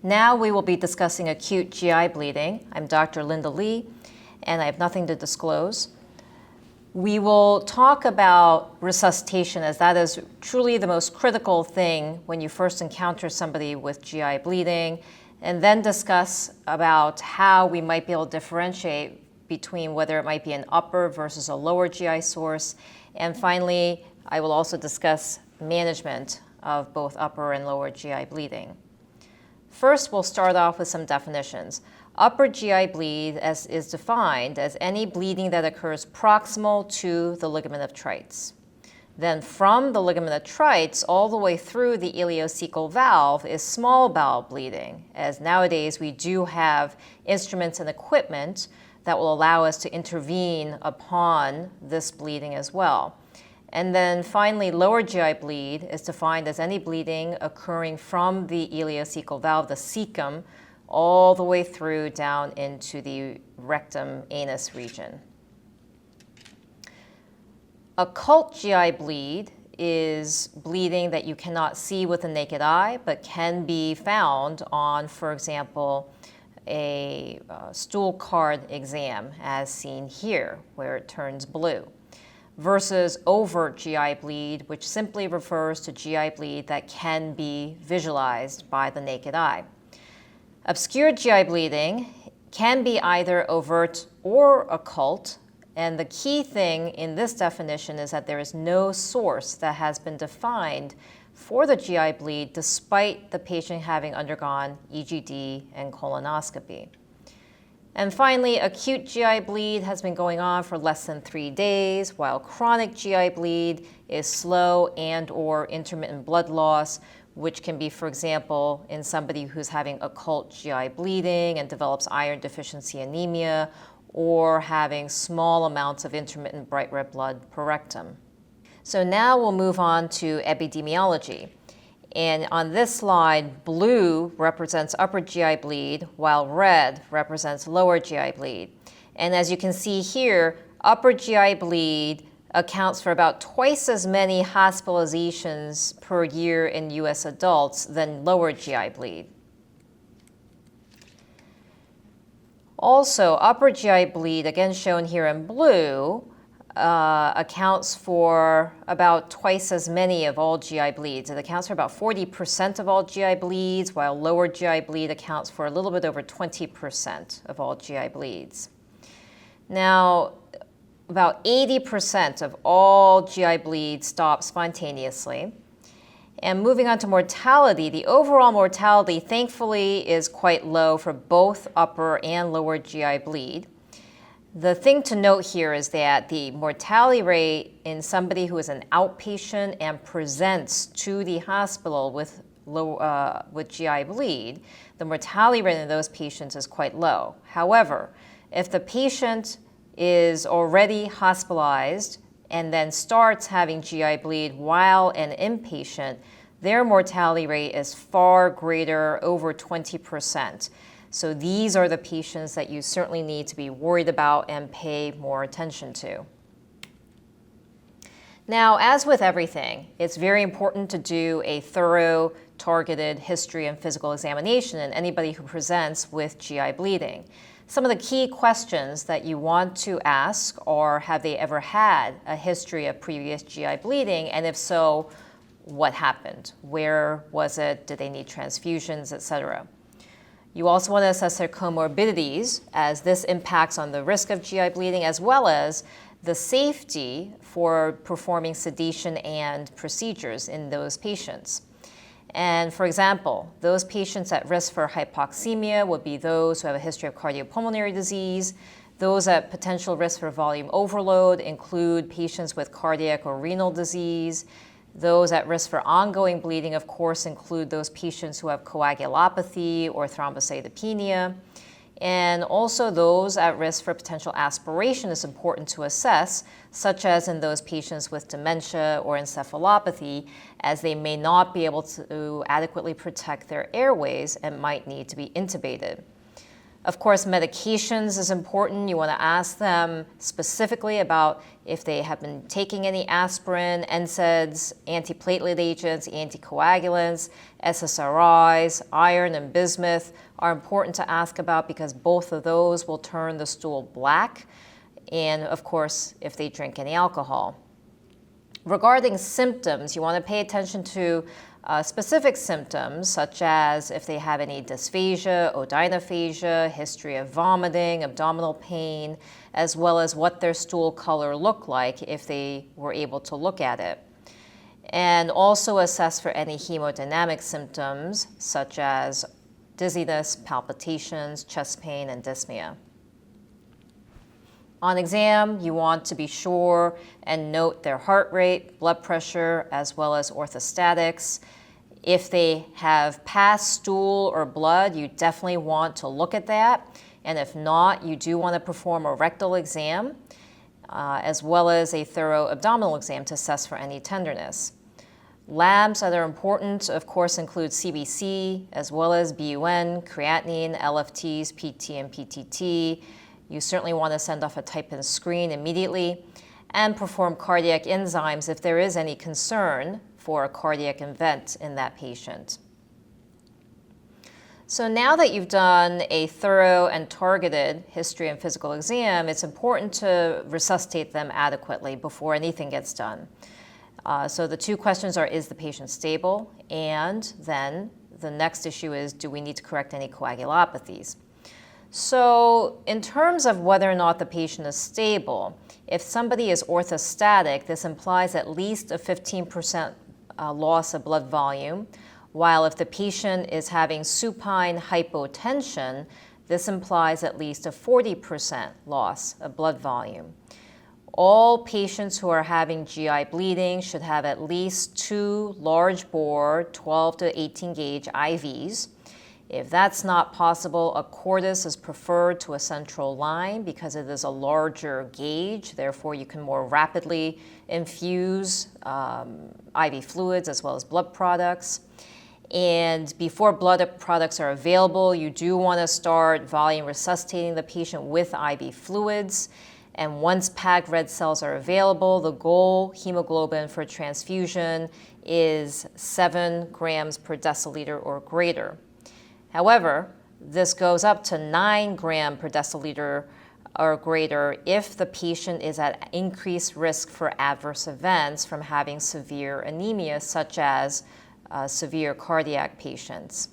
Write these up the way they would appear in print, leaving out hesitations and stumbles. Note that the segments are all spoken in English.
Now we will be discussing acute GI bleeding. I'm Dr. Linda Lee, and I have nothing to disclose. We will talk about resuscitation, as that is truly the most critical thing when you first encounter somebody with GI bleeding, and then discuss about how we might be able to differentiate between whether it might be an upper versus a lower GI source. And finally, I will also discuss management of both upper and lower GI bleeding. First, we'll start off with some definitions. Upper GI bleed is defined as any bleeding that occurs proximal to the ligament of Treitz. Then from the ligament of Treitz all the way through the ileocecal valve is small bowel bleeding, as nowadays we do have instruments and equipment that will allow us to intervene upon this bleeding as well. And then finally, lower GI bleed is defined as any bleeding occurring from the ileocecal valve, the cecum, all the way through down into the rectum anus region. Occult GI bleed is bleeding that you cannot see with the naked eye, but can be found on, for example, a stool card exam, as seen here, where it turns blue, versus overt GI bleed, which simply refers to GI bleed that can be visualized by the naked eye. Obscure GI bleeding can be either overt or occult, and the key thing in this definition is that there is no source that has been defined for the GI bleed despite the patient having undergone EGD and colonoscopy. And finally, acute GI bleed has been going on for less than 3 days, while chronic GI bleed is slow and or intermittent blood loss, which can be, for example, in somebody who's having occult GI bleeding and develops iron deficiency anemia, or having small amounts of intermittent bright red blood per rectum. So now we'll move on to epidemiology. And on this slide, blue represents upper GI bleed, while red represents lower GI bleed. And as you can see here, upper GI bleed accounts for about twice as many hospitalizations per year in US adults than lower GI bleed. Also, upper GI bleed, again shown here in blue, accounts for about twice as many of all GI bleeds. It accounts for about 40% of all GI bleeds, while lower GI bleed accounts for a little bit over 20% of all GI bleeds. Now, about 80% of all GI bleeds stop spontaneously. And moving on to mortality, the overall mortality thankfully is quite low for both upper and lower GI bleed. The thing to note here is that the mortality rate in somebody who is an outpatient and presents to the hospital with GI bleed, the mortality rate in those patients is quite low. However, if the patient is already hospitalized and then starts having GI bleed while an inpatient, their mortality rate is far greater, over 20%. So these are the patients that you certainly need to be worried about and pay more attention to. Now, as with everything, it's very important to do a thorough, targeted history and physical examination in anybody who presents with GI bleeding. Some of the key questions that you want to ask are, have they ever had a history of previous GI bleeding? And if so, what happened? Where was it? Did they need transfusions, etc.? You also want to assess their comorbidities, as this impacts on the risk of GI bleeding as well as the safety for performing sedation and procedures in those patients. And for example, those patients at risk for hypoxemia would be those who have a history of cardiopulmonary disease. Those at potential risk for volume overload include patients with cardiac or renal disease. Those at risk for ongoing bleeding, of course, include those patients who have coagulopathy or thrombocytopenia. And also those at risk for potential aspiration is important to assess, such as in those patients with dementia or encephalopathy, as they may not be able to adequately protect their airways and might need to be intubated. Of course, medications is important. You want to ask them specifically about if they have been taking any aspirin, NSAIDs, antiplatelet agents, anticoagulants, SSRIs, iron and bismuth are important to ask about because both of those will turn the stool black. And of course, if they drink any alcohol. Regarding symptoms, you want to pay attention to specific symptoms, such as if they have any dysphagia, odynophagia, history of vomiting, abdominal pain, as well as what their stool color looked like if they were able to look at it. And also assess for any hemodynamic symptoms, such as dizziness, palpitations, chest pain, and dyspnea. On exam, you want to be sure and note their heart rate, blood pressure, as well as orthostatics. If they have passed stool or blood, you definitely want to look at that. And if not, you do want to perform a rectal exam, as well as a thorough abdominal exam to assess for any tenderness. Labs that are important, of course, include CBC, as well as BUN, creatinine, LFTs, PT, and PTT. You certainly want to send off a type-in screen immediately and perform cardiac enzymes if there is any concern for a cardiac event in that patient. So now that you've done a thorough and targeted history and physical exam, it's important to resuscitate them adequately before anything gets done. So the two questions are, is the patient stable? And then the next issue is, do we need to correct any coagulopathies? So in terms of whether or not the patient is stable, if somebody is orthostatic, this implies at least a 15% loss of blood volume, while if the patient is having supine hypotension, this implies at least a 40% loss of blood volume. All patients who are having GI bleeding should have at least 2 large bore 12 to 18 gauge IVs. If that's not possible, a cordis is preferred to a central line because it is a larger gauge. Therefore, you can more rapidly infuse IV fluids as well as blood products. And before blood products are available, you do want to start volume resuscitating the patient with IV fluids. And once PAG red cells are available, the goal hemoglobin for transfusion is 7 grams per deciliter or greater. However, this goes up to 9 grams per deciliter or greater if the patient is at increased risk for adverse events from having severe anemia, such as severe cardiac patients.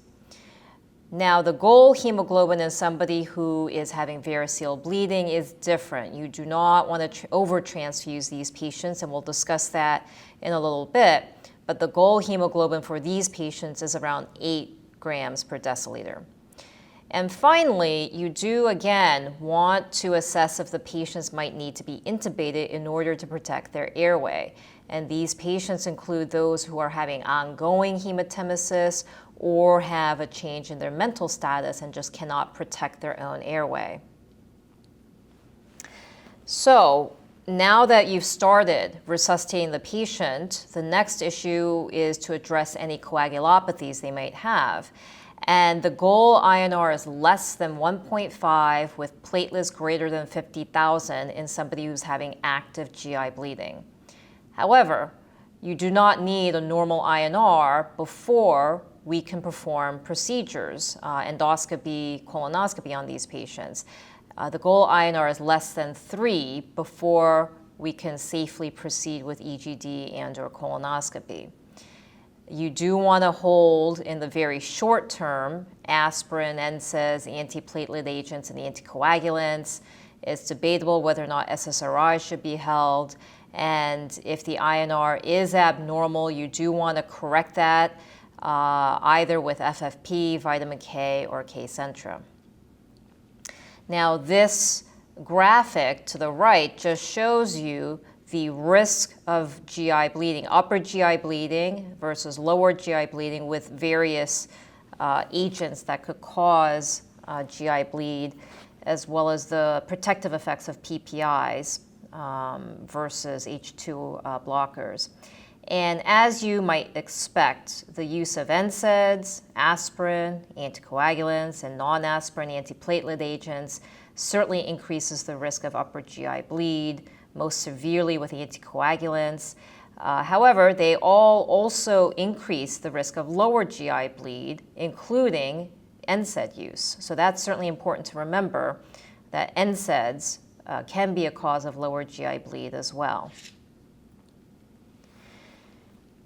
Now, the goal hemoglobin in somebody who is having variceal bleeding is different. You do not want to over-transfuse these patients, and we'll discuss that in a little bit. But the goal hemoglobin for these patients is around 8 grams per deciliter. And finally, you do again want to assess if the patients might need to be intubated in order to protect their airway. And these patients include those who are having ongoing hematemesis or have a change in their mental status and just cannot protect their own airway. So now that you've started resuscitating the patient, the next issue is to address any coagulopathies they might have. And the goal INR is less than 1.5 with platelets greater than 50,000 in somebody who's having active GI bleeding. However, you do not need a normal INR before we can perform procedures, endoscopy, colonoscopy on these patients. The goal INR is less than 3 before we can safely proceed with EGD and or colonoscopy. You do want to hold in the very short term aspirin, NSAIDs, antiplatelet agents, and anticoagulants. It's debatable whether or not SSRIs should be held. And if the INR is abnormal, you do want to correct that either with FFP, vitamin K, or Kcentra. Now, this graphic to the right just shows you the risk of GI bleeding, upper GI bleeding versus lower GI bleeding with various agents that could cause GI bleed, as well as the protective effects of PPIs versus H2 blockers. And as you might expect, the use of NSAIDs, aspirin, anticoagulants, and non-aspirin antiplatelet agents certainly increases the risk of upper GI bleed, most severely with anticoagulants. However, they all also increase the risk of lower GI bleed, including NSAID use. So that's certainly important to remember that NSAIDs can be a cause of lower GI bleed as well.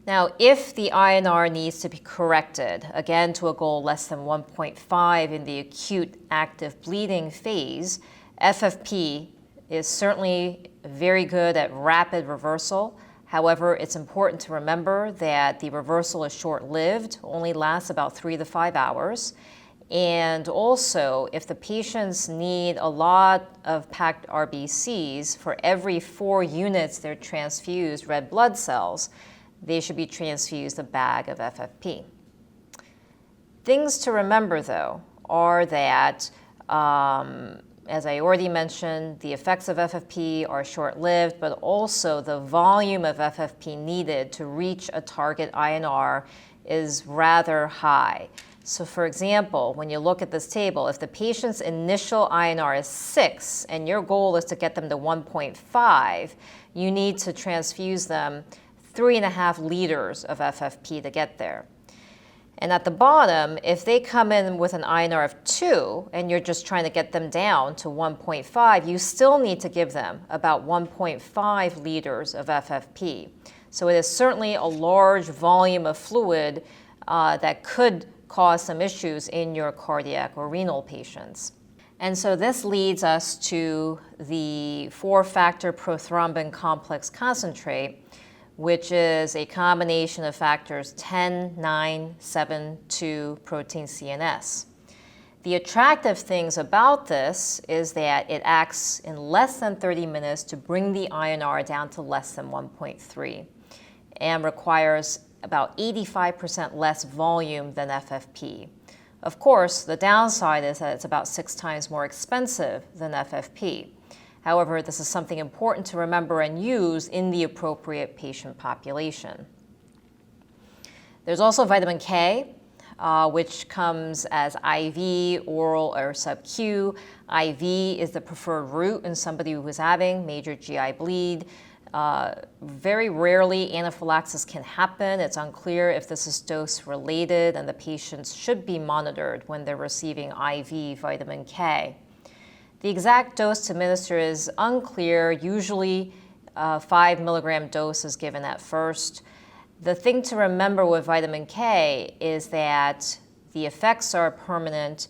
Now, if the INR needs to be corrected, again to a goal less than 1.5 in the acute active bleeding phase, FFP is certainly very good at rapid reversal. However, it's important to remember that the reversal is short-lived, only lasts about 3 to 5 hours. And also, if the patients need a lot of packed RBCs, for every 4 units they're transfused red blood cells, they should be transfused a bag of FFP. Things to remember, though, are that, as I already mentioned, the effects of FFP are short-lived, but also the volume of FFP needed to reach a target INR is rather high. So for example, when you look at this table, if the patient's initial INR is 6 and your goal is to get them to 1.5, you need to transfuse them 3.5 liters of FFP to get there. And at the bottom, if they come in with an INR of 2 and you're just trying to get them down to 1.5, you still need to give them about 1.5 liters of FFP. So it is certainly a large volume of fluid that could cause some issues in your cardiac or renal patients. And so this leads us to the 4-factor prothrombin complex concentrate, which is a combination of factors 10, 9, 7, 2, protein CNS. The attractive things about this is that it acts in less than 30 minutes to bring the INR down to less than 1.3 and requires about 85% less volume than FFP. Of course, the downside is that it's about 6 times more expensive than FFP. However, this is something important to remember and use in the appropriate patient population. There's also vitamin K, which comes as IV, oral, or sub-Q. IV is the preferred route in somebody who is having major GI bleed. Very rarely anaphylaxis can happen. It's unclear if this is dose-related, and the patients should be monitored when they're receiving IV vitamin K. The exact dose to administer is unclear. Usually 5 milligram dose is given at first. The thing to remember with vitamin K is that the effects are permanent,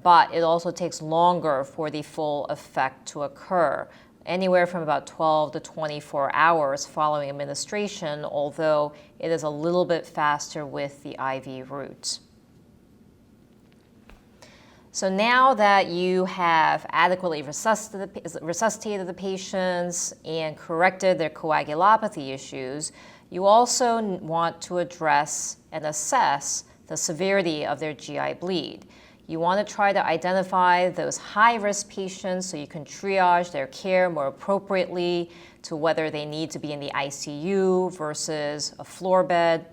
but it also takes longer for the full effect to occur, anywhere from about 12 to 24 hours following administration, although it is a little bit faster with the IV route. So now that you have adequately resuscitated the patients and corrected their coagulopathy issues, you also want to address and assess the severity of their GI bleed. You want to try to identify those high-risk patients so you can triage their care more appropriately to whether they need to be in the ICU versus a floor bed.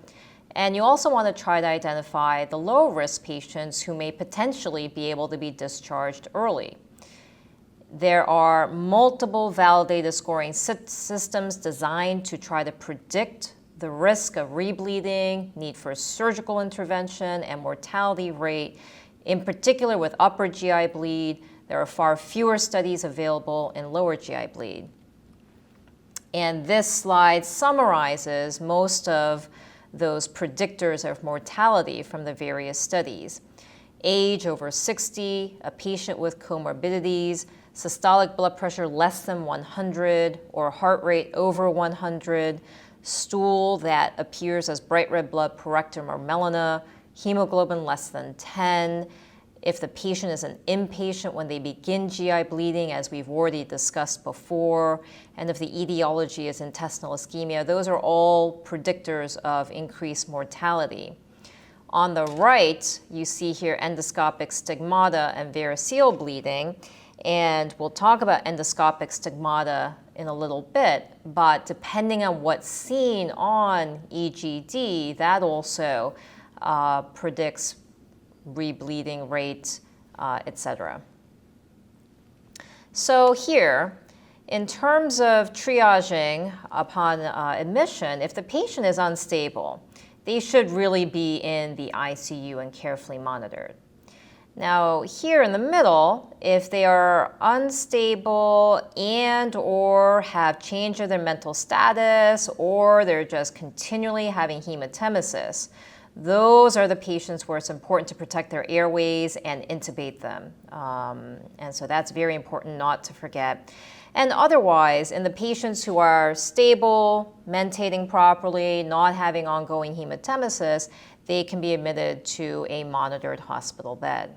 And you also want to try to identify the low-risk patients who may potentially be able to be discharged early. There are multiple validated scoring systems designed to try to predict the risk of rebleeding, need for surgical intervention, and mortality rate. In particular, with upper GI bleed, there are far fewer studies available in lower GI bleed. And this slide summarizes most of those predictors of mortality from the various studies. Age over 60, a patient with comorbidities, systolic blood pressure less than 100 or heart rate over 100, stool that appears as bright red blood per rectum or melena, hemoglobin less than 10, if the patient is an inpatient when they begin GI bleeding, as we've already discussed before, and if the etiology is intestinal ischemia, those are all predictors of increased mortality. On the right, you see here endoscopic stigmata and variceal bleeding, And we'll talk about endoscopic stigmata in a little bit, but depending on what's seen on EGD, that also predicts rebleeding rate, etc. So here, in terms of triaging upon admission, if the patient is unstable, they should really be in the ICU and carefully monitored. Now here in the middle, if they are unstable and or have change of their mental status, or they're just continually having hematemesis, those are the patients where it's important to protect their airways and intubate them. And so that's very important not to forget. And otherwise, in the patients who are stable, mentating properly, not having ongoing hematemesis, they can be admitted to a monitored hospital bed.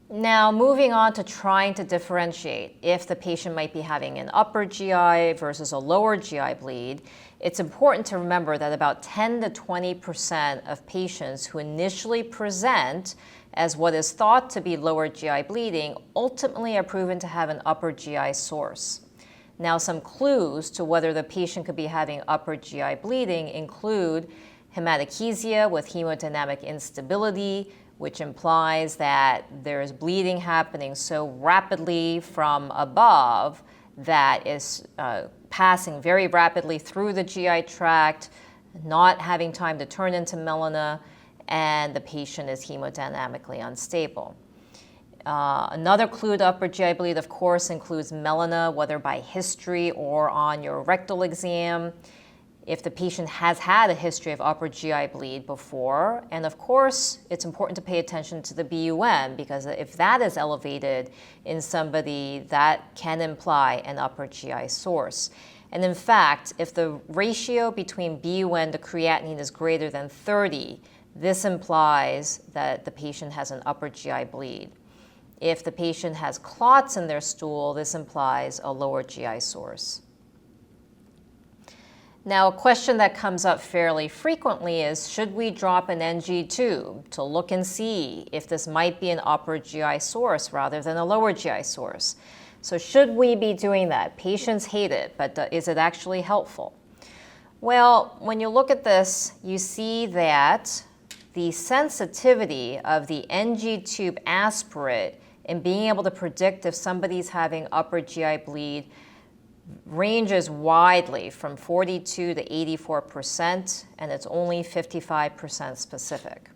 Now, moving on to trying to differentiate if the patient might be having an upper GI versus a lower GI bleed, it's important to remember that about 10 to 20% of patients who initially present as what is thought to be lower GI bleeding ultimately are proven to have an upper GI source. Now, some clues to whether the patient could be having upper GI bleeding include hematochezia with hemodynamic instability, which implies that there is bleeding happening so rapidly from above that is passing very rapidly through the GI tract, not having time to turn into melena, and the patient is hemodynamically unstable. Another clue to upper GI bleed, of course, includes melena, whether by history or on your rectal exam, if the patient has had a history of upper GI bleed before. And of course, it's important to pay attention to the BUN, because if that is elevated in somebody, that can imply an upper GI source. And in fact, if the ratio between BUN to creatinine is greater than 30, this implies that the patient has an upper GI bleed. If the patient has clots in their stool, this implies a lower GI source. Now, a question that comes up fairly frequently is, should we drop an NG tube to look and see if this might be an upper GI source rather than a lower GI source? So should we be doing that? Patients hate it, but is it actually helpful? Well, when you look at this, you see that the sensitivity of the NG tube aspirate in being able to predict if somebody's having upper GI bleed ranges widely from 42 to 84%, and it's only 55% specific.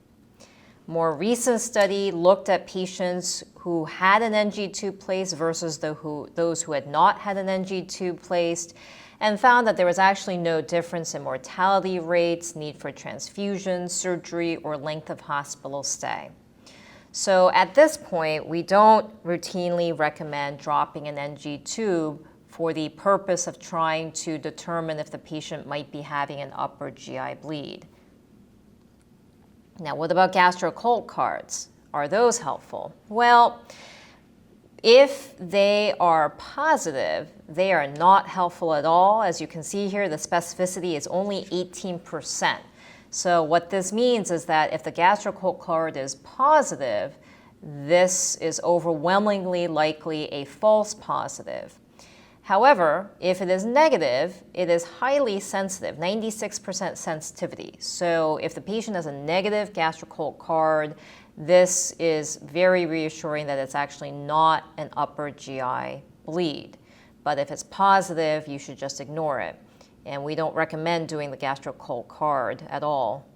More recent study looked at patients who had an NG tube placed versus those who had not had an NG tube placed, and found that there was actually no difference in mortality rates, need for transfusion, surgery, or length of hospital stay. So at this point, we don't routinely recommend dropping an NG tube for the purpose of trying to determine if the patient might be having an upper GI bleed. Now, what about gastro-occult cards? Are those helpful? Well, if they are positive, they are not helpful at all. As you can see here, the specificity is only 18%. So what this means is that if the gastro-occult card is positive, this is overwhelmingly likely a false positive. However, if it is negative, it is highly sensitive, 96% sensitivity. So if the patient has a negative gastro-occult card, this is very reassuring that it's actually not an upper GI bleed. But if it's positive, you should just ignore it. And we don't recommend doing the gastro-occult card at all.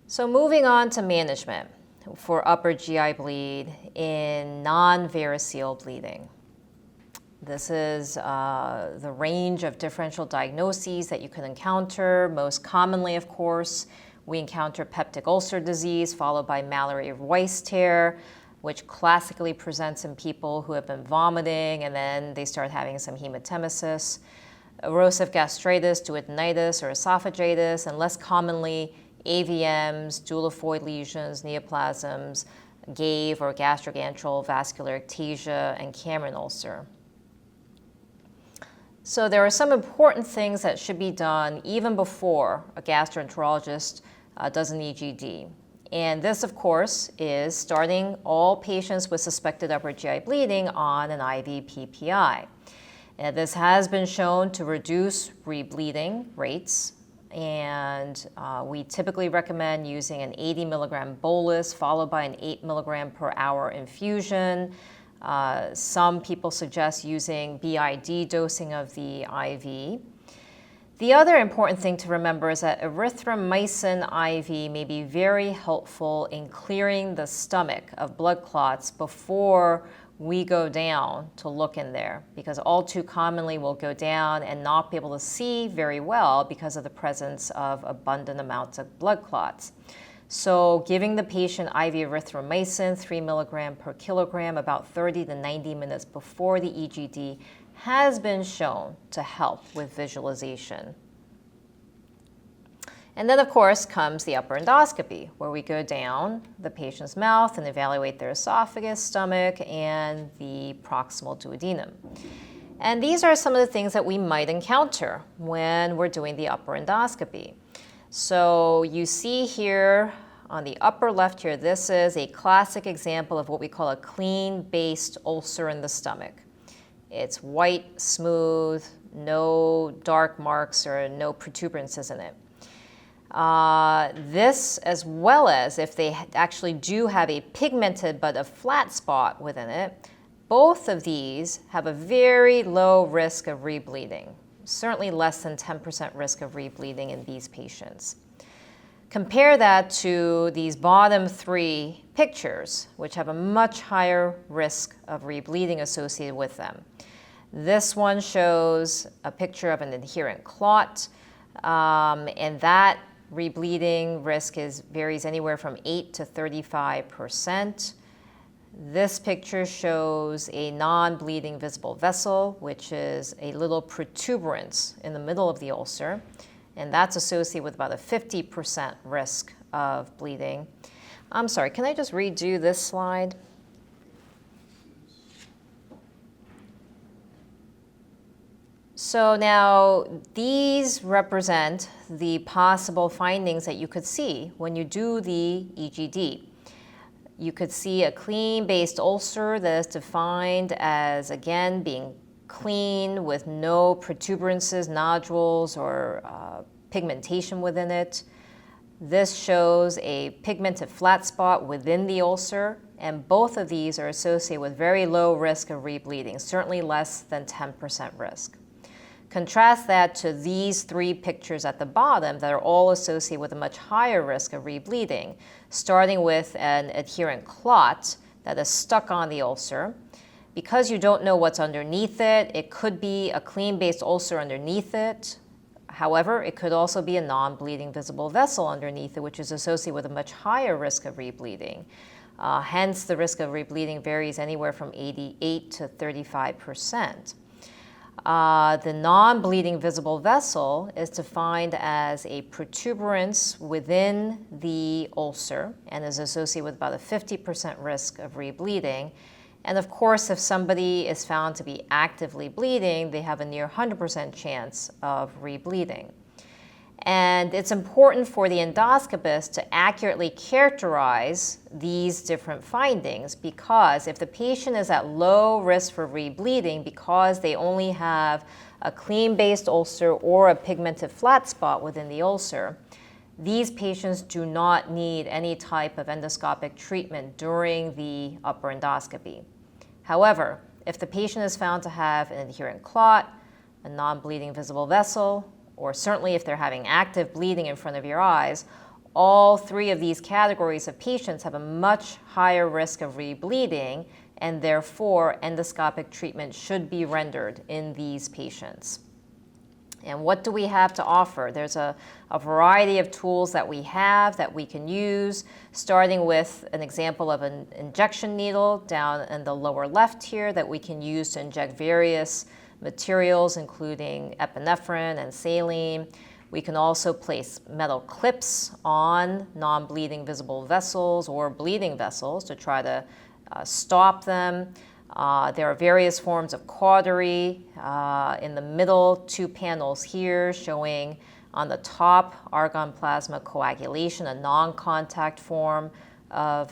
So moving on to management for upper GI bleed in non-variceal bleeding. This is the range of differential diagnoses that you can encounter. Most commonly, of course, we encounter peptic ulcer disease followed by Mallory-Weiss tear, which classically presents in people who have been vomiting and then they start having some hematemesis, erosive gastritis, duodenitis, or esophagitis, and less commonly AVMs, duodefoid lesions, neoplasms, GAVE or gastric antral vascular ectasia, and Cameron ulcer. So there are some important things that should be done even before a gastroenterologist does an EGD. And this, of course, is starting all patients with suspected upper GI bleeding on an IV PPI. And this has been shown to reduce rebleeding rates, and we typically recommend using an 80 milligram bolus followed by an 8 milligram per hour infusion. Some people suggest using BID dosing of the IV. The other important thing to remember is that erythromycin IV may be very helpful in clearing the stomach of blood clots before we go down to look in there, because all too commonly we'll go down and not be able to see very well because of the presence of abundant amounts of blood clots. So giving the patient IV erythromycin, 3 milligram per kilogram, about 30 to 90 minutes before the EGD has been shown to help with visualization. And then, of course, comes the upper endoscopy, where we go down the patient's mouth and evaluate their esophagus, stomach, and the proximal duodenum. And these are some of the things that we might encounter when we're doing the upper endoscopy. So you see here on the upper left here, this is a classic example of what we call a clean-based ulcer in the stomach. It's white, smooth, no dark marks or no protuberances in it. This, as well as if they actually do have a pigmented but a flat spot within it, both of these have a very low risk of rebleeding, certainly less than 10% risk of rebleeding in these patients. Compare that to these bottom three pictures, which have a much higher risk of rebleeding associated with them. This one shows a picture of an adherent clot, and that rebleeding risk varies anywhere from 8 to 35%. This picture shows a non-bleeding visible vessel, which is a little protuberance in the middle of the ulcer, and that's associated with about a 50% risk of bleeding. I'm sorry, can I just redo this slide? So now these represent the possible findings that you could see when you do the EGD. You could see a clean-based ulcer that is defined as, again, being clean with no protuberances, nodules, or pigmentation within it. This shows a pigmented flat spot within the ulcer, and both of these are associated with very low risk of rebleeding, certainly less than 10% risk. Contrast that to these three pictures at the bottom that are all associated with a much higher risk of rebleeding, starting with an adherent clot that is stuck on the ulcer. Because you don't know what's underneath it, it could be a clean-based ulcer underneath it. However, it could also be a non-bleeding visible vessel underneath it, which is associated with a much higher risk of rebleeding. Hence, the risk of rebleeding varies anywhere from 88 to 35%. The non-bleeding visible vessel is defined as a protuberance within the ulcer and is associated with about a 50% risk of rebleeding. And of course, if somebody is found to be actively bleeding, they have a near 100% chance of rebleeding. And it's important for the endoscopist to accurately characterize these different findings, because if the patient is at low risk for rebleeding because they only have a clean-based ulcer or a pigmented flat spot within the ulcer, these patients do not need any type of endoscopic treatment during the upper endoscopy. However, if the patient is found to have an adherent clot, a non-bleeding visible vessel, or certainly if they're having active bleeding in front of your eyes, all three of these categories of patients have a much higher risk of rebleeding, and therefore endoscopic treatment should be rendered in these patients. And what do we have to offer? There's a variety of tools that we have that we can use, starting with an example of an injection needle down in the lower left here that we can use to inject various materials, including epinephrine and saline. We can also place metal clips on non-bleeding visible vessels or bleeding vessels to try to stop them. There are various forms of cautery. In the middle, two panels here showing On the top, argon plasma coagulation, a non-contact form of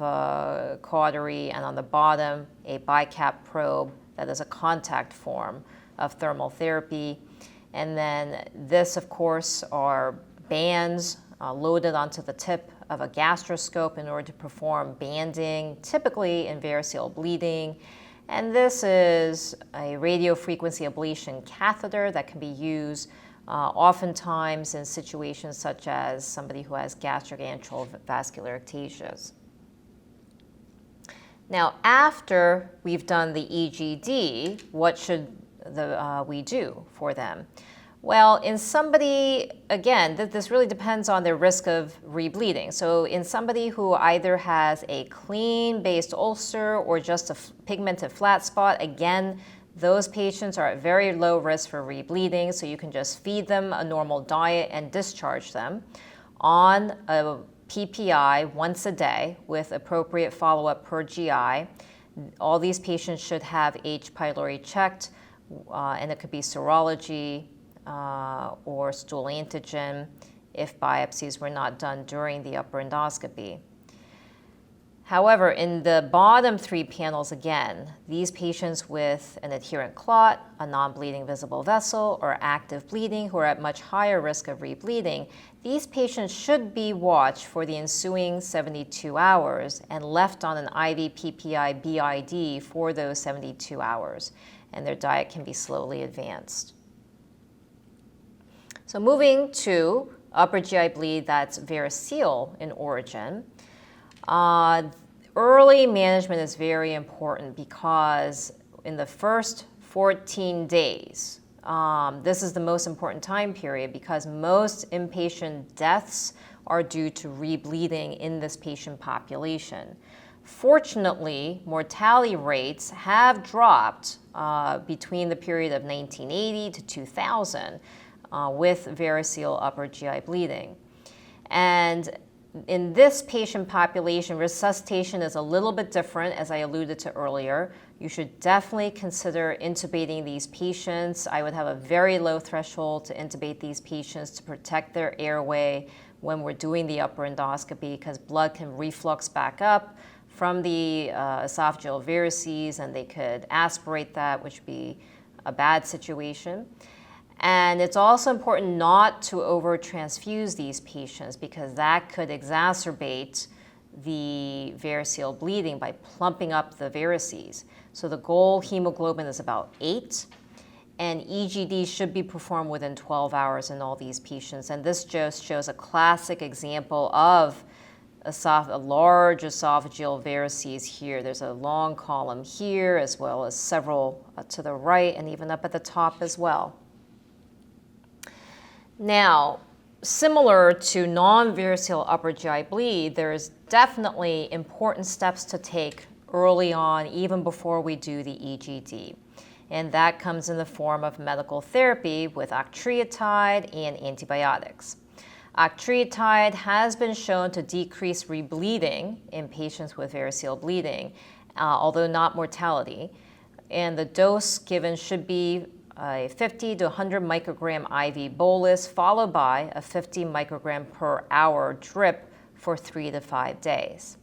cautery, and on the bottom, a BiCAP probe that is a contact form of thermal therapy. And then this, of course, are bands loaded onto the tip of a gastroscope in order to perform banding, typically in variceal bleeding. And this is a radiofrequency ablation catheter that can be used oftentimes in situations such as somebody who has gastric antral vascular ectasias. Now, after we've done the EGD, what should we do for them? Well, in somebody, again, this really depends on their risk of rebleeding. So in somebody who either has a clean-based ulcer or just a pigmented flat spot, again, those patients are at very low risk for rebleeding, so you can just feed them a normal diet and discharge them on a PPI once a day with appropriate follow-up per GI. All these patients should have H. pylori checked, and it could be serology, or stool antigen if biopsies were not done during the upper endoscopy. However, in the bottom three panels again, these patients with an adherent clot, a non-bleeding visible vessel, or active bleeding who are at much higher risk of rebleeding, these patients should be watched for the ensuing 72 hours and left on an IV PPI BID for those 72 hours, and their diet can be slowly advanced. So moving to upper GI bleed that's variceal in origin, early management is very important because in the first 14 days, this is the most important time period because most inpatient deaths are due to rebleeding in this patient population. Fortunately, mortality rates have dropped between the period of 1980 to 2000 with variceal upper GI bleeding. And in this patient population, resuscitation is a little bit different, as I alluded to earlier. You should definitely consider intubating these patients. I would have a very low threshold to intubate these patients to protect their airway when we're doing the upper endoscopy because blood can reflux back up from the esophageal varices and they could aspirate that, which would be a bad situation. And it's also important not to over-transfuse these patients because that could exacerbate the variceal bleeding by plumping up the varices. So the goal hemoglobin is about 8, and EGD should be performed within 12 hours in all these patients. And this just shows a classic example of a large esophageal varices here. There's a long column here as well as several to the right and even up at the top as well. Now, similar to non-variceal upper GI bleed, there's definitely important steps to take early on, even before we do the EGD. And that comes in the form of medical therapy with octreotide and antibiotics. Octreotide has been shown to decrease rebleeding in patients with variceal bleeding, although not mortality. And the dose given should be a 50 to 100 microgram IV bolus followed by a 50 microgram per hour drip for 3 to 5 days.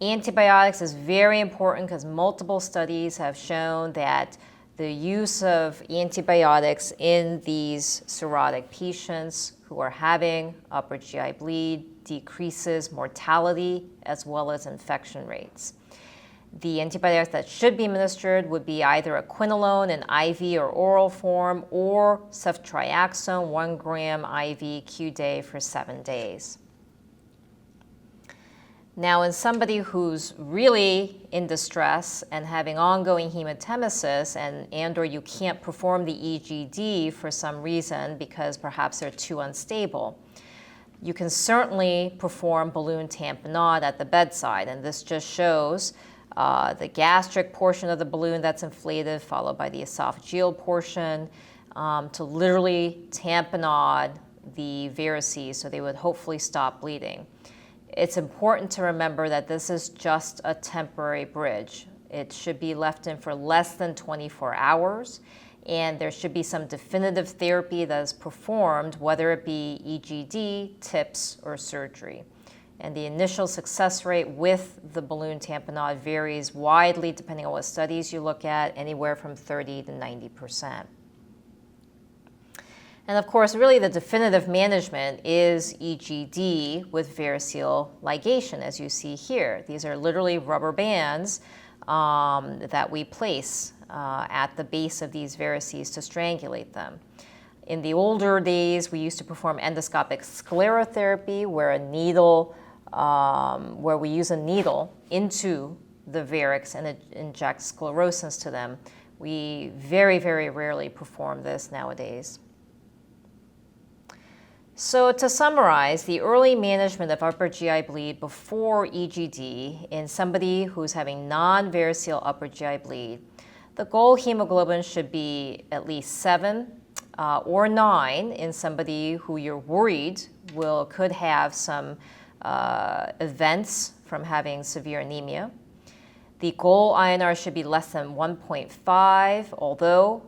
Antibiotics is very important because multiple studies have shown that the use of antibiotics in these cirrhotic patients who are having upper GI bleed decreases mortality as well as infection rates. The antibiotics that should be administered would be either a quinolone in IV or oral form or ceftriaxone 1 gram IV Q-day for 7 days. Now, in somebody who's really in distress and having ongoing hematemesis and or you can't perform the EGD for some reason because perhaps they're too unstable, you can certainly perform balloon tamponade at the bedside, and this just shows the gastric portion of the balloon that's inflated, followed by the esophageal portion, to literally tamponade the varices so they would hopefully stop bleeding. It's important to remember that this is just a temporary bridge. It should be left in for less than 24 hours. and there should be some definitive therapy that is performed, whether it be EGD, TIPS, or surgery. And the initial success rate with the balloon tamponade varies widely depending on what studies you look at, anywhere from 30 to 90%. And of course, really the definitive management is EGD with variceal ligation, as you see here. These are literally rubber bands that we place at the base of these varices to strangulate them. In the older days, we used to perform endoscopic sclerotherapy, where we use a needle into the varix and inject sclerosins to them. We very, very rarely perform this nowadays. So to summarize, the early management of upper GI bleed before EGD in somebody who's having non-variceal upper GI bleed, the goal hemoglobin should be at least 7 or 9 in somebody who you're worried could have some events from having severe anemia. The goal INR should be less than 1.5, although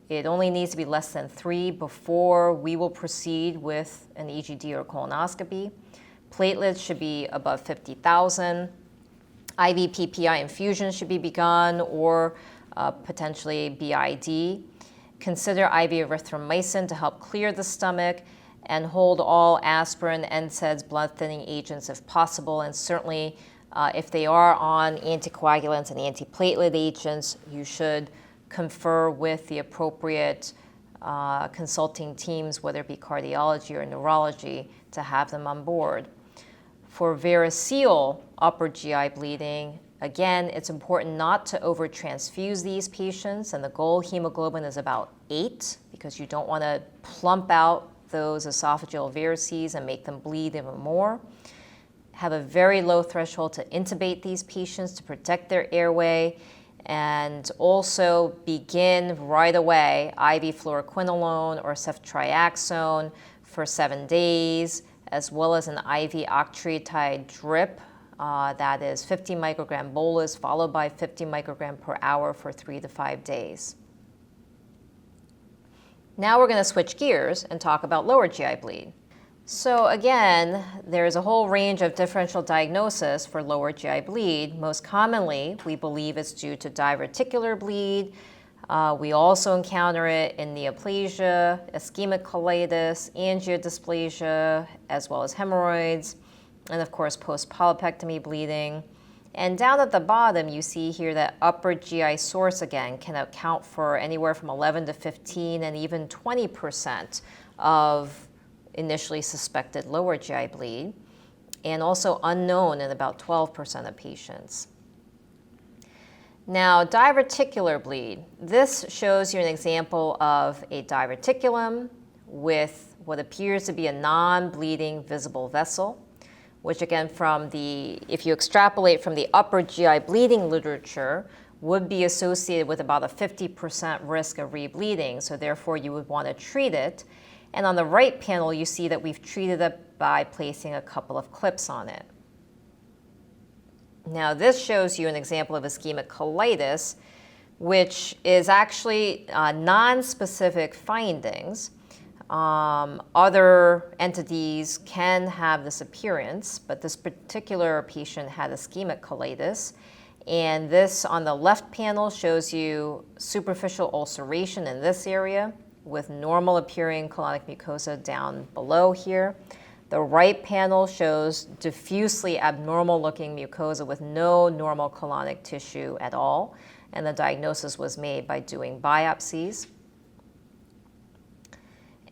it only needs to be less than 3 before we will proceed with an EGD or colonoscopy. Platelets should be above 50,000. IV PPI infusion should be begun, or potentially BID. Consider IV erythromycin to help clear the stomach, and hold all aspirin, NSAIDs, blood thinning agents if possible. And certainly if they are on anticoagulants and antiplatelet agents, you should confer with the appropriate consulting teams, whether it be cardiology or neurology, to have them on board. For variceal upper GI bleeding, again, it's important not to overtransfuse these patients, and the goal hemoglobin is about 8, because you don't want to plump out those esophageal varices and make them bleed even more. Have a very low threshold to intubate these patients to protect their airway, and also begin right away IV fluoroquinolone or ceftriaxone for 7 days, as well as an IV octreotide drip that is 50 microgram bolus followed by 50 microgram per hour for 3 to 5 days. Now we're going to switch gears and talk about lower GI bleed. So again, there's a whole range of differential diagnosis for lower GI bleed. Most commonly, we believe it's due to diverticular bleed. We also encounter it in neoplasia, ischemic colitis, angiodysplasia, as well as hemorrhoids, and of course post-polypectomy bleeding. And down at the bottom, you see here that upper GI source again can account for anywhere from 11 to 15 and even 20% of initially suspected lower GI bleed, and also unknown in about 12% of patients. Now, diverticular bleed. This shows you an example of a diverticulum with what appears to be a non-bleeding visible vessel, which again, if you extrapolate from the upper GI bleeding literature, would be associated with about a 50% risk of rebleeding, so therefore you would want to treat it. And on the right panel, you see that we've treated it by placing a couple of clips on it. Now, this shows you an example of ischemic colitis, which is actually non-specific findings. Other entities can have this appearance, but this particular patient had ischemic colitis. And this on the left panel shows you superficial ulceration in this area, with normal appearing colonic mucosa down below here. The right panel shows diffusely abnormal looking mucosa with no normal colonic tissue at all, and the diagnosis was made by doing biopsies.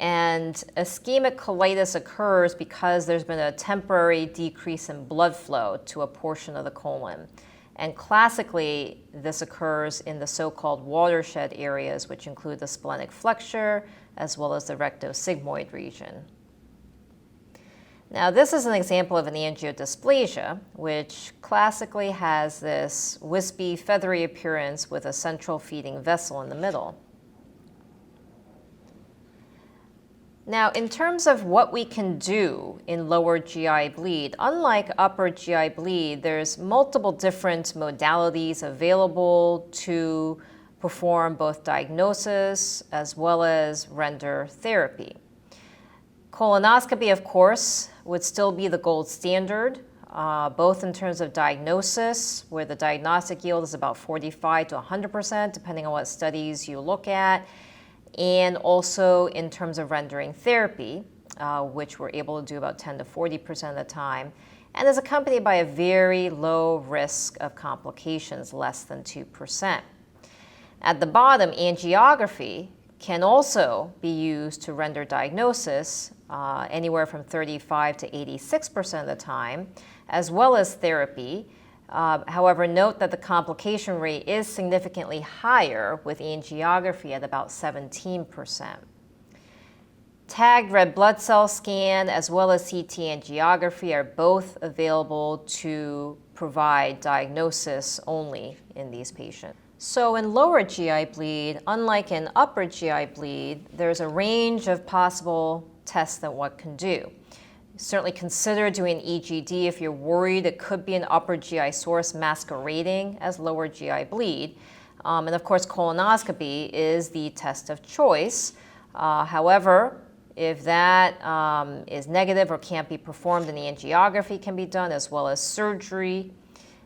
And ischemic colitis occurs because there's been a temporary decrease in blood flow to a portion of the colon. And classically, this occurs in the so-called watershed areas, which include the splenic flexure, as well as the rectosigmoid region. Now, this is an example of an angiodysplasia, which classically has this wispy, feathery appearance with a central feeding vessel in the middle. Now, in terms of what we can do in lower GI bleed, unlike upper GI bleed, there's multiple different modalities available to perform both diagnosis as well as render therapy. Colonoscopy, of course, would still be the gold standard, both in terms of diagnosis, where the diagnostic yield is about 45 to 100%, depending on what studies you look at, and also in terms of rendering therapy, which we're able to do about 10 to 40% of the time, and is accompanied by a very low risk of complications, less than 2%. At the bottom, angiography can also be used to render diagnosis anywhere from 35 to 86% of the time, as well as therapy. However, note that the complication rate is significantly higher with angiography at about 17%. Tagged red blood cell scan as well as CT angiography are both available to provide diagnosis only in these patients. So in lower GI bleed, unlike in upper GI bleed, there's a range of possible tests that one can do. Certainly consider doing EGD if you're worried it could be an upper GI source masquerading as lower GI bleed. And of course, colonoscopy is the test of choice. However, if that is negative or can't be performed, then the angiography can be done, as well as surgery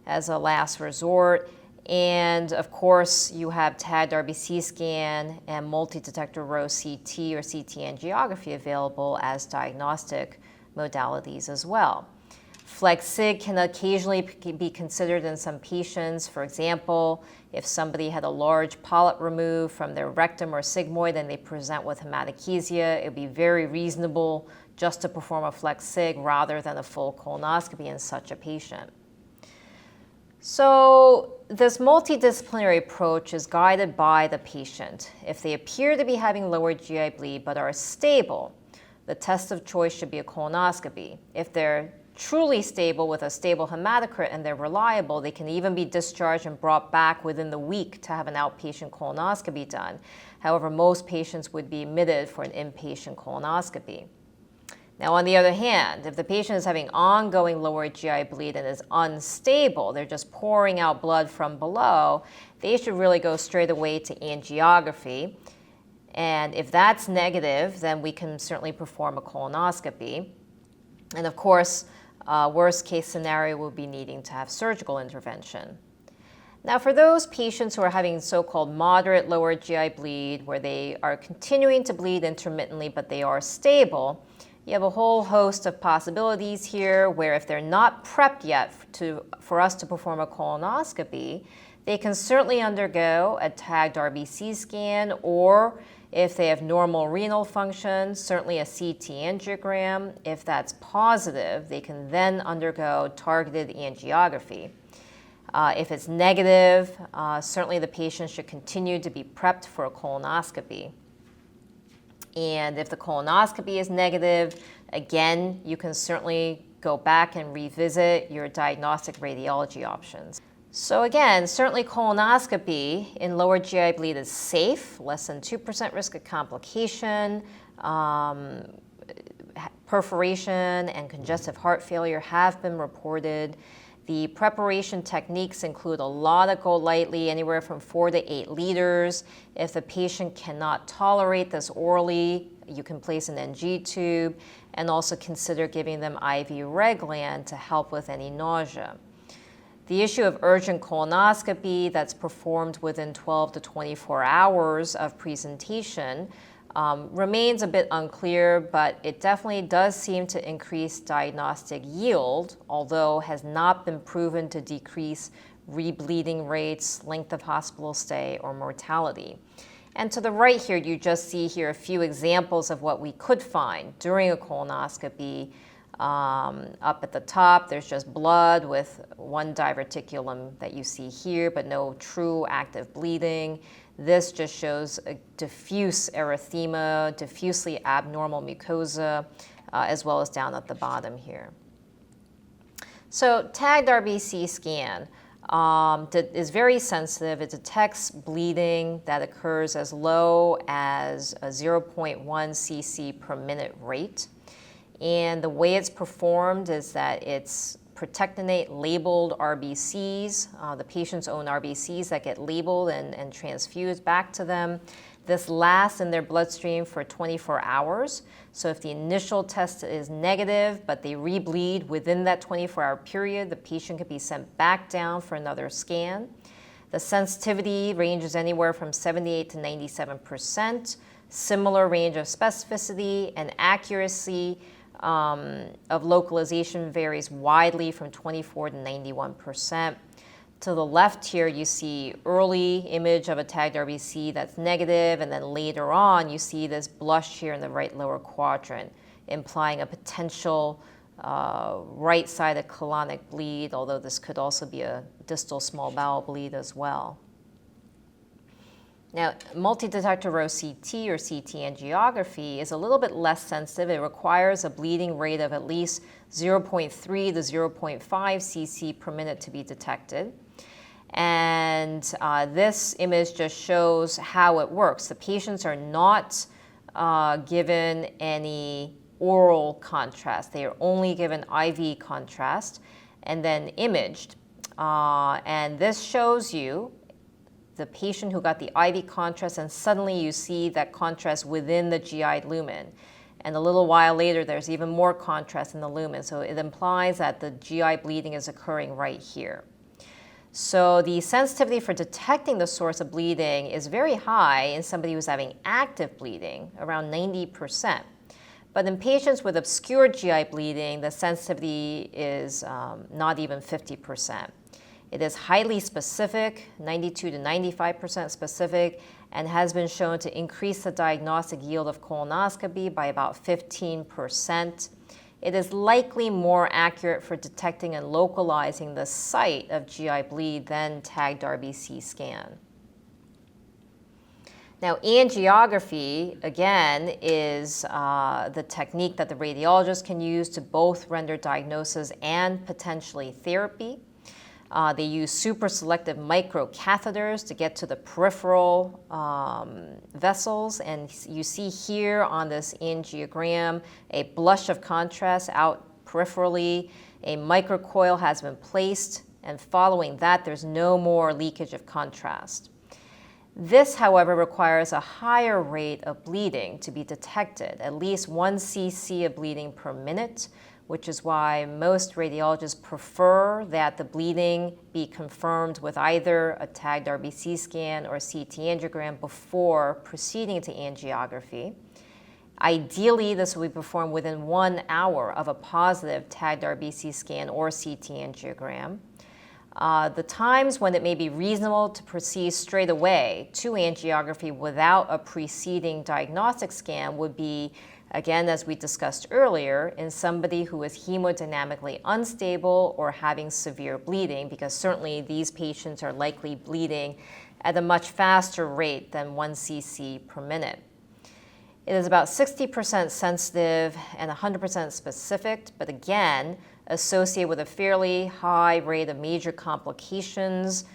as a last resort. And of course, you have tagged RBC scan and multi-detector row CT or CT angiography available as diagnostic modalities as well. FLEX-SIG can occasionally be considered in some patients. For example, if somebody had a large polyp removed from their rectum or sigmoid and they present with hematochezia, it would be very reasonable just to perform a FLEX-SIG rather than a full colonoscopy in such a patient. So this multidisciplinary approach is guided by the patient. If they appear to be having lower GI bleed but are stable, the test of choice should be a colonoscopy. If they're truly stable with a stable hematocrit and they're reliable, they can even be discharged and brought back within the week to have an outpatient colonoscopy done. However, most patients would be admitted for an inpatient colonoscopy. Now, on the other hand, if the patient is having ongoing lower GI bleed and is unstable, they're just pouring out blood from below, they should really go straight away to angiography. And if that's negative, then we can certainly perform a colonoscopy. And of course, worst case scenario will be needing to have surgical intervention. Now, for those patients who are having so-called moderate lower GI bleed, where they are continuing to bleed intermittently but they are stable, you have a whole host of possibilities here where if they're not prepped yet for us to perform a colonoscopy, they can certainly undergo a tagged RBC scan, or if they have normal renal function, certainly a CT angiogram. If that's positive, they can then undergo targeted angiography. If it's negative, certainly the patient should continue to be prepped for a colonoscopy. And if the colonoscopy is negative, again, you can certainly go back and revisit your diagnostic radiology options. So again, certainly colonoscopy in lower GI bleed is safe, less than 2% risk of complication. Perforation and congestive heart failure have been reported. The preparation techniques include a lot of go lightly, anywhere from 4 to 8 liters. If the patient cannot tolerate this orally, you can place an NG tube, and also consider giving them IV Reglan to help with any nausea. The issue of urgent colonoscopy that's performed within 12 to 24 hours of presentation remains a bit unclear, but it definitely does seem to increase diagnostic yield, although has not been proven to decrease rebleeding rates, length of hospital stay, or mortality. And to the right here, you just see here a few examples of what we could find during a colonoscopy. Up at the top, there's just blood with one diverticulum that you see here, but no true active bleeding. This just shows a diffuse erythema, diffusely abnormal mucosa, as well as down at the bottom here. So tagged RBC scan is very sensitive. It detects bleeding that occurs as low as a 0.1 cc per minute rate. And the way it's performed is that it's protectinate labeled RBCs, the patient's own RBCs that get labeled and transfused back to them. This lasts in their bloodstream for 24 hours. So if the initial test is negative, but they rebleed within that 24-hour period, the patient could be sent back down for another scan. The sensitivity ranges anywhere from 78 to 97%. Similar range of specificity, and accuracy of localization varies widely from 24 to 91%. To the left here, you see early image of a tagged RBC that's negative, and then later on, you see this blush here in the right lower quadrant, implying a potential right-sided colonic bleed, although this could also be a distal small bowel bleed as well. Now, multi-detector row CT or CT angiography is a little bit less sensitive. It requires a bleeding rate of at least 0.3 to 0.5 cc per minute to be detected. And this image just shows how it works. The patients are not given any oral contrast. They are only given IV contrast and then imaged. And this shows you the patient who got the IV contrast, and suddenly you see that contrast within the GI lumen. And a little while later, there's even more contrast in the lumen. So it implies that the GI bleeding is occurring right here. So the sensitivity for detecting the source of bleeding is very high in somebody who's having active bleeding, around 90%. But in patients with obscure GI bleeding, the sensitivity is not even 50%. It is highly specific, 92 to 95% specific, and has been shown to increase the diagnostic yield of colonoscopy by about 15%. It is likely more accurate for detecting and localizing the site of GI bleed than tagged RBC scan. Now, angiography, again, is the technique that the radiologist can use to both render diagnosis and potentially therapy. They use super selective microcatheters to get to the peripheral vessels. And you see here on this angiogram a blush of contrast out peripherally. A microcoil has been placed, and following that, there's no more leakage of contrast. This, however, requires a higher rate of bleeding to be detected, at least 1 cc of bleeding per minute, which is why most radiologists prefer that the bleeding be confirmed with either a tagged RBC scan or CT angiogram before proceeding to angiography. Ideally, this will be performed within 1 hour of a positive tagged RBC scan or CT angiogram. The times when it may be reasonable to proceed straight away to angiography without a preceding diagnostic scan would be, again, as we discussed earlier, in somebody who is hemodynamically unstable or having severe bleeding, because certainly these patients are likely bleeding at a much faster rate than 1 cc per minute. It is about 60% sensitive and 100% specific, but again, associated with a fairly high rate of major complications,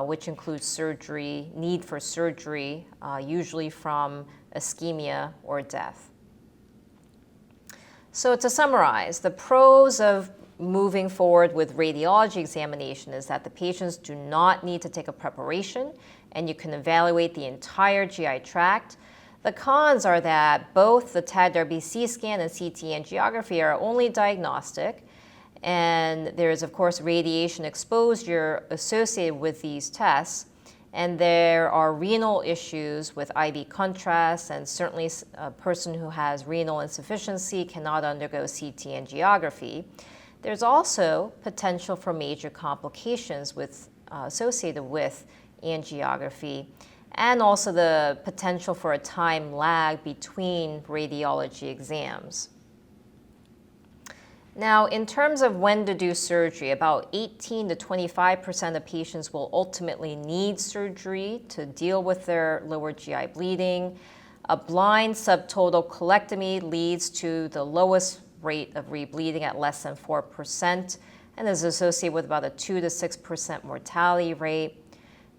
which includes surgery, need for surgery, usually from ischemia or death. So to summarize, the pros of moving forward with radiology examination is that the patients do not need to take a preparation, and you can evaluate the entire GI tract. The cons are that both the tagged RBC scan and CT angiography are only diagnostic, and there is, of course, radiation exposure associated with these tests. And there are renal issues with IV contrast, and certainly a person who has renal insufficiency cannot undergo CT angiography. There's also potential for major complications associated with angiography, and also the potential for a time lag between radiology exams. Now, in terms of when to do surgery, about 18 to 25% of patients will ultimately need surgery to deal with their lower GI bleeding. A blind subtotal colectomy leads to the lowest rate of rebleeding at less than 4% and is associated with about a 2 to 6% mortality rate.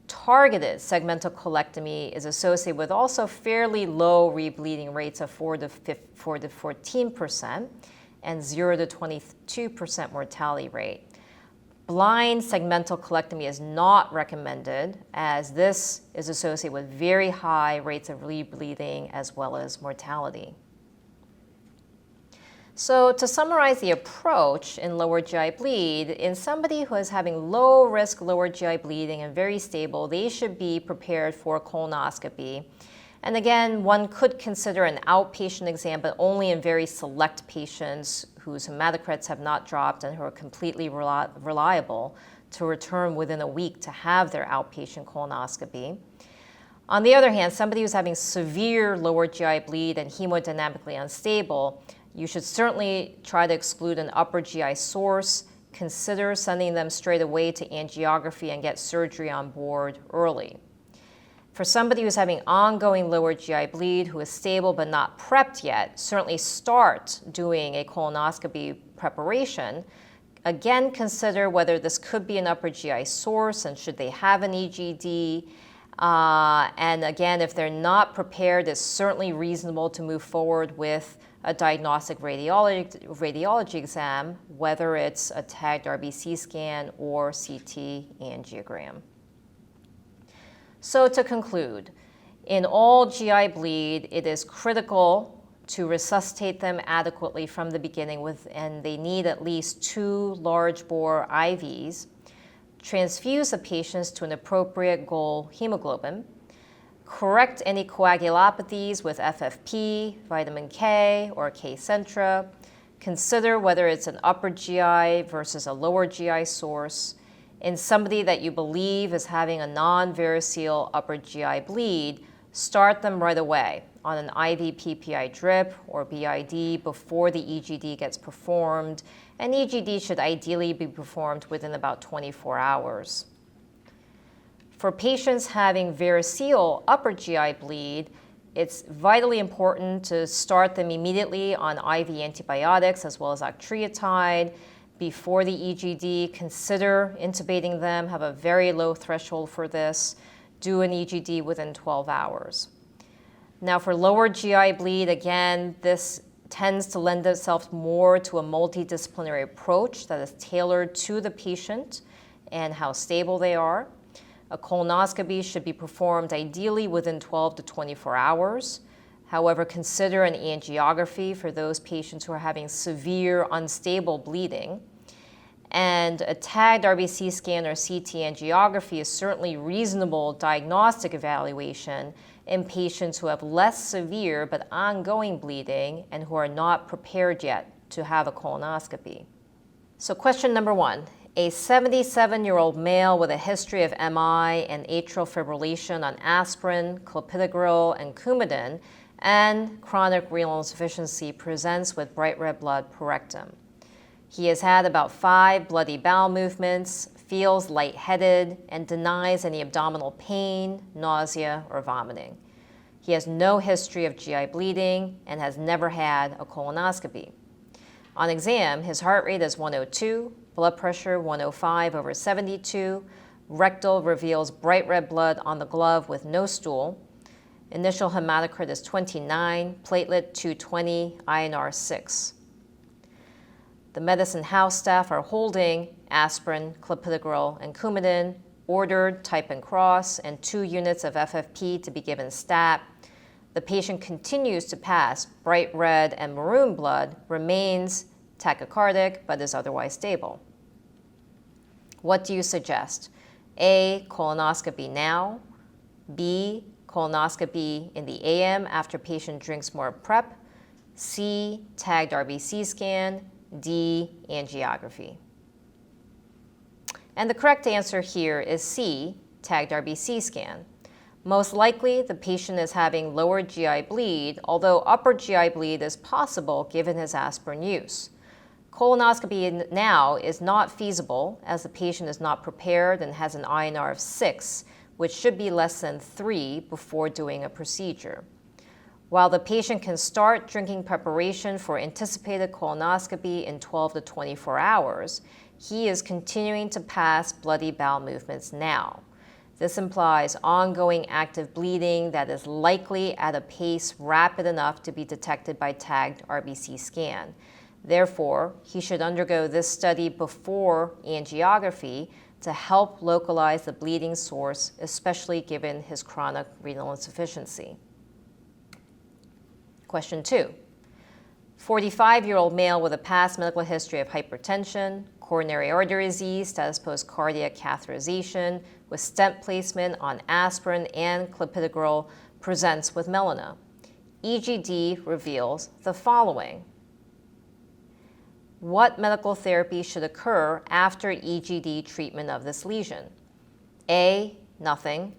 Targeted segmental colectomy is associated with also fairly low rebleeding rates of 4 to 14%. and 0 to 22% mortality rate. Blind segmental colectomy is not recommended, as this is associated with very high rates of rebleeding as well as mortality. So to summarize the approach in lower GI bleed, in somebody who is having low risk lower GI bleeding and very stable, they should be prepared for colonoscopy. And again, one could consider an outpatient exam, but only in very select patients whose hematocrits have not dropped and who are completely reliable to return within a week to have their outpatient colonoscopy. On the other hand, somebody who's having severe lower GI bleed and hemodynamically unstable, you should certainly try to exclude an upper GI source. Consider sending them straight away to angiography and get surgery on board early. For somebody who's having ongoing lower GI bleed, who is stable but not prepped yet, certainly start doing a colonoscopy preparation. Again, consider whether this could be an upper GI source and should they have an EGD. And again, if they're not prepared, it's certainly reasonable to move forward with a diagnostic radiology exam, whether it's a tagged RBC scan or CT angiogram. So to conclude, in all GI bleed, it is critical to resuscitate them adequately from the beginning and they need at least 2 large bore IVs, transfuse the patients to an appropriate goal hemoglobin, correct any coagulopathies with FFP, vitamin K, or Kcentra, consider whether it's an upper GI versus a lower GI source. In somebody that you believe is having a non-variceal upper GI bleed, start them right away on an IV PPI drip or BID before the EGD gets performed, and EGD should ideally be performed within about 24 hours. For patients having variceal upper GI bleed, it's vitally important to start them immediately on IV antibiotics as well as octreotide. Before the EGD, consider intubating them, have a very low threshold for this, do an EGD within 12 hours. Now for lower GI bleed, again, this tends to lend itself more to a multidisciplinary approach that is tailored to the patient and how stable they are. A colonoscopy should be performed ideally within 12 to 24 hours. However, consider an angiography for those patients who are having severe unstable bleeding. And a tagged RBC scan or CT angiography is certainly reasonable diagnostic evaluation in patients who have less severe but ongoing bleeding and who are not prepared yet to have a colonoscopy. So question number 1. A 77-year-old male with a history of MI and atrial fibrillation on aspirin, clopidogrel, and Coumadin, and chronic renal insufficiency presents with bright red blood per rectum. He has had about 5 bloody bowel movements, feels lightheaded, and denies any abdominal pain, nausea, or vomiting. He has no history of GI bleeding and has never had a colonoscopy. On exam, his heart rate is 102, blood pressure 105/72, rectal reveals bright red blood on the glove with no stool. Initial hematocrit is 29, platelet 220, INR 6. The medicine house staff are holding aspirin, clopidogrel, and Coumadin, ordered type and cross, and 2 units of FFP to be given stat. The patient continues to pass bright red and maroon blood, remains tachycardic, but is otherwise stable. What do you suggest? A, colonoscopy now. B, colonoscopy in the AM after patient drinks more PrEP. C, tagged RBC scan. D, angiography. And the correct answer here is C, tagged RBC scan. Most likely, the patient is having lower GI bleed, although upper GI bleed is possible given his aspirin use. Colonoscopy now is not feasible as the patient is not prepared and has an INR of 6, which should be less than 3 before doing a procedure. While the patient can start drinking preparation for anticipated colonoscopy in 12 to 24 hours, he is continuing to pass bloody bowel movements now. This implies ongoing active bleeding that is likely at a pace rapid enough to be detected by tagged RBC scan. Therefore, he should undergo this study before angiography to help localize the bleeding source, especially given his chronic renal insufficiency. Question 2. 45-year-old male with a past medical history of hypertension, coronary artery disease, status post cardiac catheterization with stent placement on aspirin and clopidogrel presents with melena. EGD reveals the following. What medical therapy should occur after EGD treatment of this lesion? A, nothing.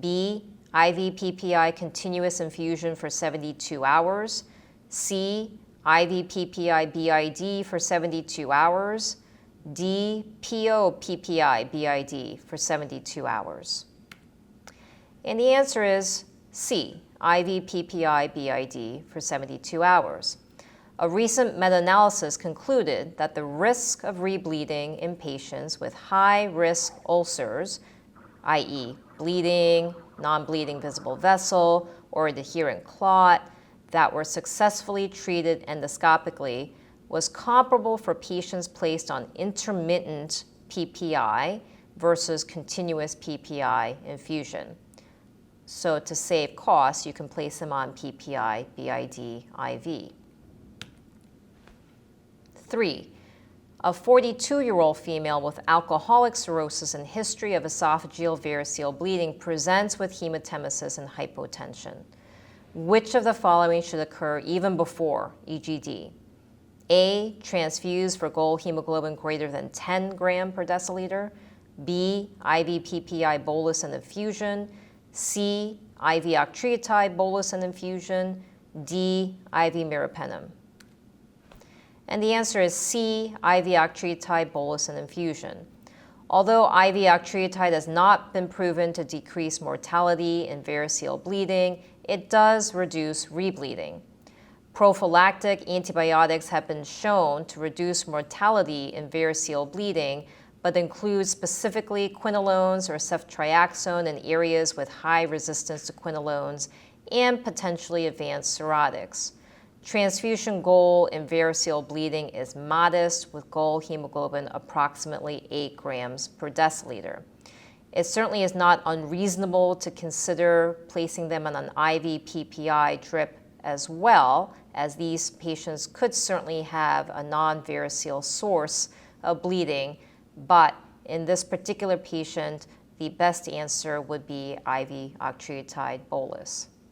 B, IV PPI continuous infusion for 72 hours. C, IV PPI BID for 72 hours. D, PO PPI BID for 72 hours. And the answer is C, IV PPI BID for 72 hours. A recent meta-analysis concluded that the risk of rebleeding in patients with high-risk ulcers, i.e. bleeding, non-bleeding visible vessel, or adherent clot, that were successfully treated endoscopically was comparable for patients placed on intermittent PPI versus continuous PPI infusion. So to save costs, you can place them on PPI BID IV. 3. A 42-year-old female with alcoholic cirrhosis and history of esophageal variceal bleeding presents with hematemesis and hypotension. Which of the following should occur even before EGD? A, transfuse for goal hemoglobin greater than 10 gram per deciliter. B, IV PPI bolus and infusion. C, IV octreotide bolus and infusion. D, IV meropenem. And the answer is C, IV octreotide bolus and infusion. Although IV octreotide has not been proven to decrease mortality in variceal bleeding, it does reduce rebleeding. Prophylactic antibiotics have been shown to reduce mortality in variceal bleeding, but include specifically quinolones or ceftriaxone in areas with high resistance to quinolones and potentially advanced cirrhotics. Transfusion goal in variceal bleeding is modest, with goal hemoglobin approximately 8 grams per deciliter. It certainly is not unreasonable to consider placing them on an IV PPI drip as well, as these patients could certainly have a non-variceal source of bleeding, but in this particular patient, the best answer would be IV octreotide bolus.